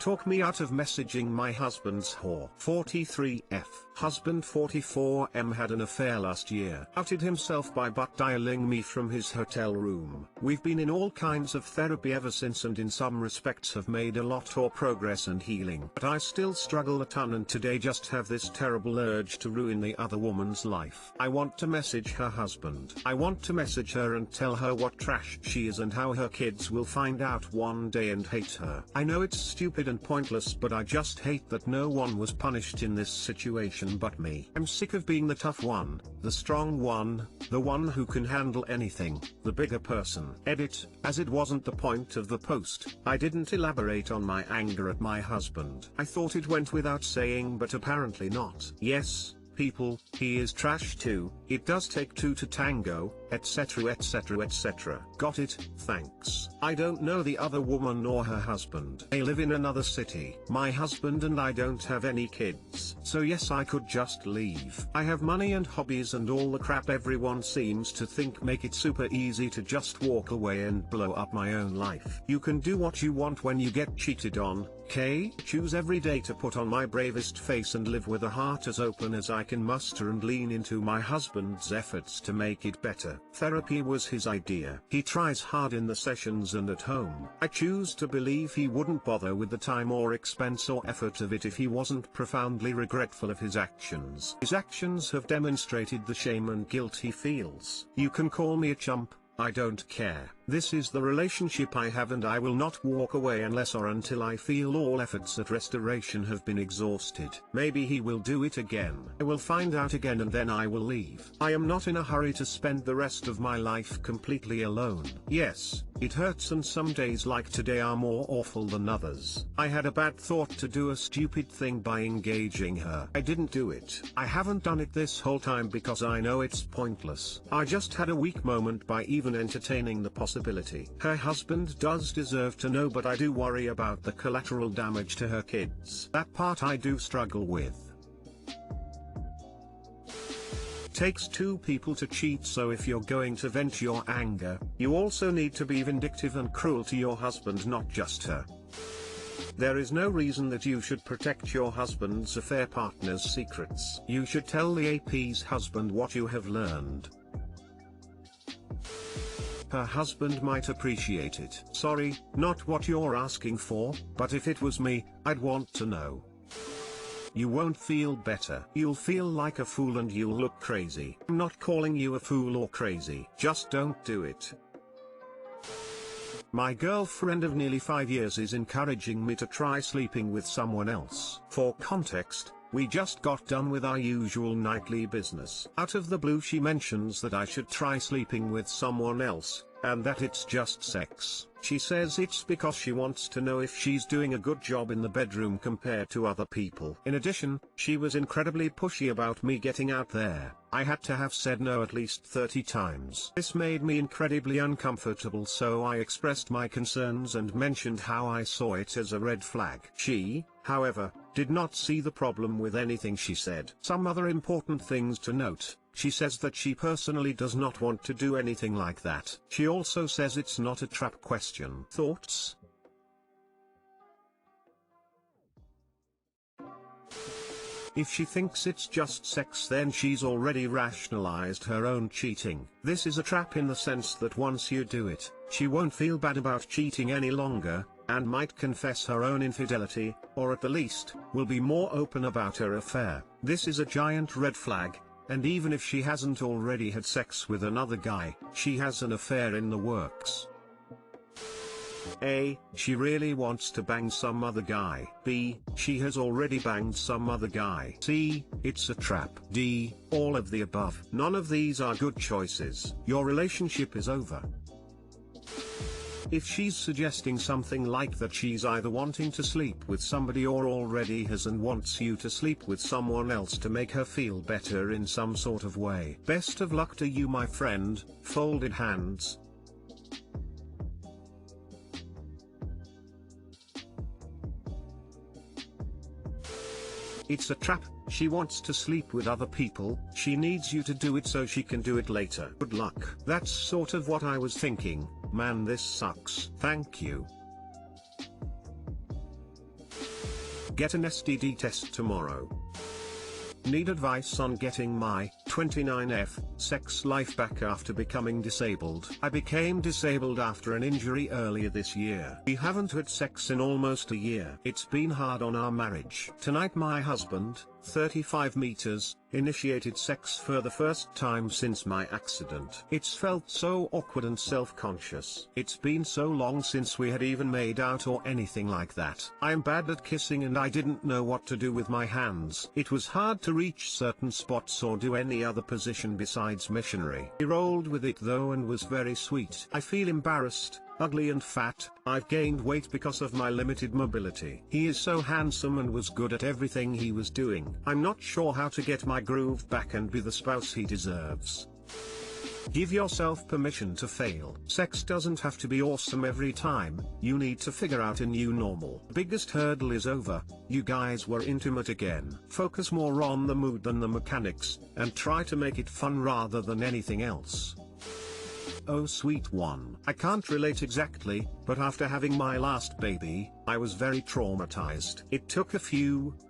talk me out of messaging my husband's whore. 43F. Husband 44M had an affair last year. Outed himself by butt dialing me from his hotel room. We've been in all kinds of therapy ever since and in some respects have made a lot more progress and healing. But I still struggle a ton and today just have this terrible urge to ruin the other woman's life. I want to message her husband. I want to message her and tell her what trash she is and how her kids will find out one day and hate her. I know it's stupid and pointless, but I just hate that no one was punished in this situation but me. I'm sick of being the tough one, the strong one, the one who can handle anything, the bigger person. Edit, as it wasn't the point of the post. I didn't elaborate on my anger at my husband. I thought it went without saying, but apparently not. Yes, people, he is trash too, it does take two to tango, etc etc etc. Got it, thanks. I don't know the other woman nor her husband. They live in another city. My husband and I don't have any kids. So yes, I could just leave. I have money and hobbies and all the crap everyone seems to think make it super easy to just walk away and blow up my own life. You can do what you want when you get cheated on, okay? Choose every day to put on my bravest face and live with a heart as open as I can muster and lean into my husband's efforts to make it better. Therapy was his idea. He tries hard in the sessions and at home. I choose to believe he wouldn't bother with the time or expense or effort of it if he wasn't profoundly regretful of his actions. His actions have demonstrated the shame and guilt he feels. You can call me a chump, I don't care. This is the relationship I have and I will not walk away unless or until I feel all efforts at restoration have been exhausted. Maybe he will do it again. I will find out again and then I will leave. I am not in a hurry to spend the rest of my life completely alone. Yes, it hurts and some days like today are more awful than others. I had a bad thought to do a stupid thing by engaging her. I didn't do it. I haven't done it this whole time because I know it's pointless. I just had a weak moment by even entertaining the possibility. Her husband does deserve to know, but I do worry about the collateral damage to her kids. That part I do struggle with. Takes two people to cheat, so if you're going to vent your anger, you also need to be vindictive and cruel to your husband, not just her. There is no reason that you should protect your husband's affair partner's secrets. You should tell the AP's husband what you have learned. Her husband might appreciate it. Sorry, not what you're asking for, but if it was me, I'd want to know. You won't feel better. You'll feel like a fool and you'll look crazy. I'm not calling you a fool or crazy. Just don't do it. My girlfriend of nearly 5 years is encouraging me to try sleeping with someone else. For context, we just got done with our usual nightly business. Out of the blue she mentions that I should try sleeping with someone else, and that it's just sex. She says it's because she wants to know if she's doing a good job in the bedroom compared to other people. In addition, she was incredibly pushy about me getting out there. I had to have said no at least 30 times. This made me incredibly uncomfortable, so I expressed my concerns and mentioned how I saw it as a red flag. She, however, did not see the problem with anything she said. Some other important things to note. She says that she personally does not want to do anything like that. She also says it's not a trap question. Thoughts? If she thinks it's just sex, then she's already rationalized her own cheating. This is a trap in the sense that once you do it, she won't feel bad about cheating any longer, and might confess her own infidelity, or at the least, will be more open about her affair. This is a giant red flag. And even if she hasn't already had sex with another guy, she has an affair in the works. A. She really wants to bang some other guy. B. She has already banged some other guy. C. It's a trap. D. All of the above. None of these are good choices. Your relationship is over. If she's suggesting something like that, she's either wanting to sleep with somebody or already has and wants you to sleep with someone else to make her feel better in some sort of way. Best of luck to you, my friend. Folded hands. It's a trap. She wants to sleep with other people. She needs you to do it so she can do it later. Good luck. That's sort of what I was thinking. Man, this sucks. Thank you. Get an STD test tomorrow. Need advice on getting my 29F sex life back after becoming disabled? I became disabled after an injury earlier this year. We haven't had sex in almost a year. It's been hard on our marriage. Tonight my husband, 35 meters, initiated sex for the first time since my accident. It's felt so awkward and self-conscious. It's been so long since we had even made out or anything like that. I'm bad at kissing and I didn't know what to do with my hands. It was hard to reach certain spots or do any other position besides missionary. He rolled with it though and was very sweet. I feel embarrassed, ugly and fat. I've gained weight because of my limited mobility. He is so handsome and was good at everything he was doing. I'm not sure how to get my groove back and be the spouse he deserves. Give yourself permission to fail. Sex doesn't have to be awesome every time. You need to figure out a new normal. Biggest hurdle is over. You guys were intimate again. Focus more on the mood than the mechanics, and try to make it fun rather than anything else. Oh sweet one. I can't relate exactly, but after having my last baby, I was very traumatized. It took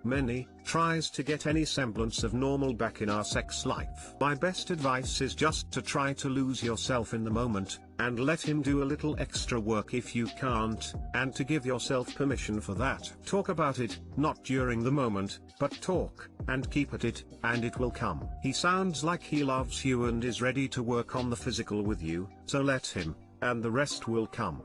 many tries to get any semblance of normal back in our sex life. My best advice is just to try to lose yourself in the moment, and let him do a little extra work if you can't, and to give yourself permission for that. Talk about it, not during the moment, but talk, and keep at it, and it will come. He sounds like he loves you and is ready to work on the physical with you, so let him, and the rest will come.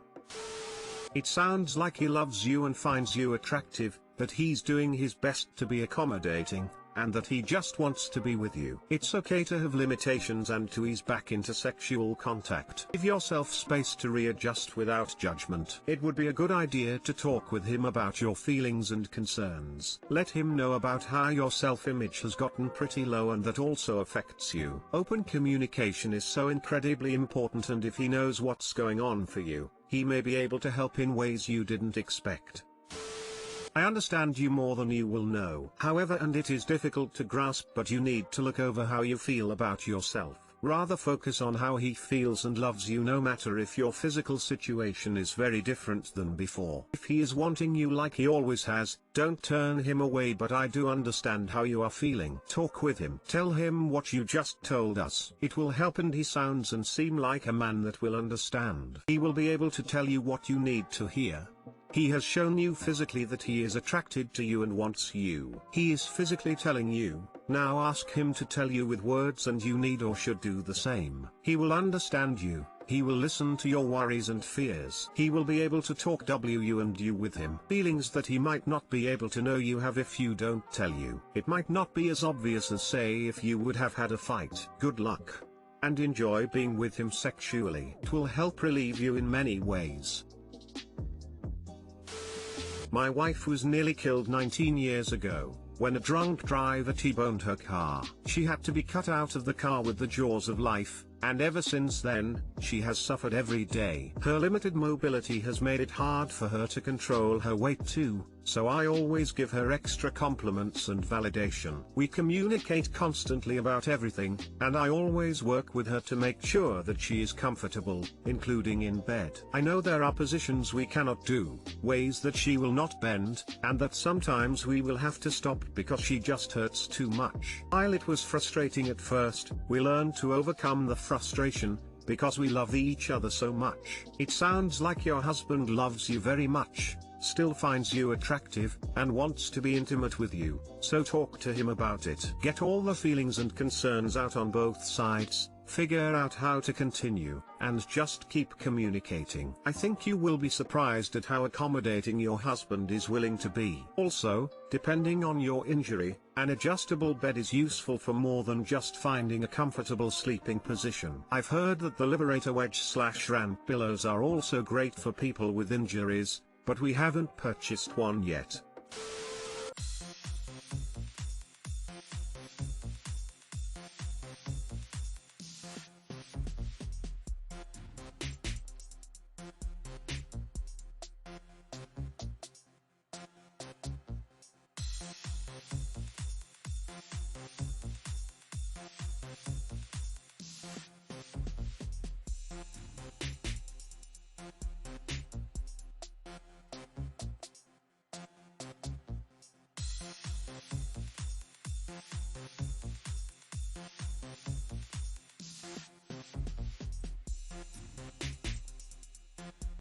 It sounds like he loves you and finds you attractive, that he's doing his best to be accommodating, and that he just wants to be with you. It's okay to have limitations and to ease back into sexual contact. Give yourself space to readjust without judgment. It would be a good idea to talk with him about your feelings and concerns. Let him know about how your self-image has gotten pretty low and that also affects you. Open communication is so incredibly important, and if he knows what's going on for you, he may be able to help in ways you didn't expect. I understand you more than you will know. However, and it is difficult to grasp, but you need to look over how you feel about yourself. Rather focus on how he feels and loves you, no matter if your physical situation is very different than before. If he is wanting you like he always has, don't turn him away, but I do understand how you are feeling. Talk with him. Tell him what you just told us. It will help, and he sounds and seem like a man that will understand. He will be able to tell you what you need to hear. He has shown you physically that he is attracted to you and wants you. He is physically telling you. Now ask him to tell you with words, and you need or should do the same. He will understand you. He will listen to your worries and fears. He will be able to talk you and you with him. Feelings that he might not be able to know you have if you don't tell you. It might not be as obvious as, say, if you would have had a fight. Good luck. And enjoy being with him sexually. It will help relieve you in many ways. My wife was nearly killed 19 years ago, when a drunk driver T-boned her car. She had to be cut out of the car with the jaws of life, and ever since then, she has suffered every day. Her limited mobility has made it hard for her to control her weight too, so I always give her extra compliments and validation. We communicate constantly about everything, and I always work with her to make sure that she is comfortable, including in bed. I know there are positions we cannot do, ways that she will not bend, and that sometimes we will have to stop because she just hurts too much. While it was frustrating at first, we learned to overcome the frustration, because we love each other so much. It sounds like your husband loves you very much, still finds you attractive, and wants to be intimate with you, so talk to him about it. Get all the feelings and concerns out on both sides, figure out how to continue, and just keep communicating. I think you will be surprised at how accommodating your husband is willing to be. Also, depending on your injury, an adjustable bed is useful for more than just finding a comfortable sleeping position. I've heard that the Liberator Wedge/Ramp pillows are also great for people with injuries, but we haven't purchased one yet.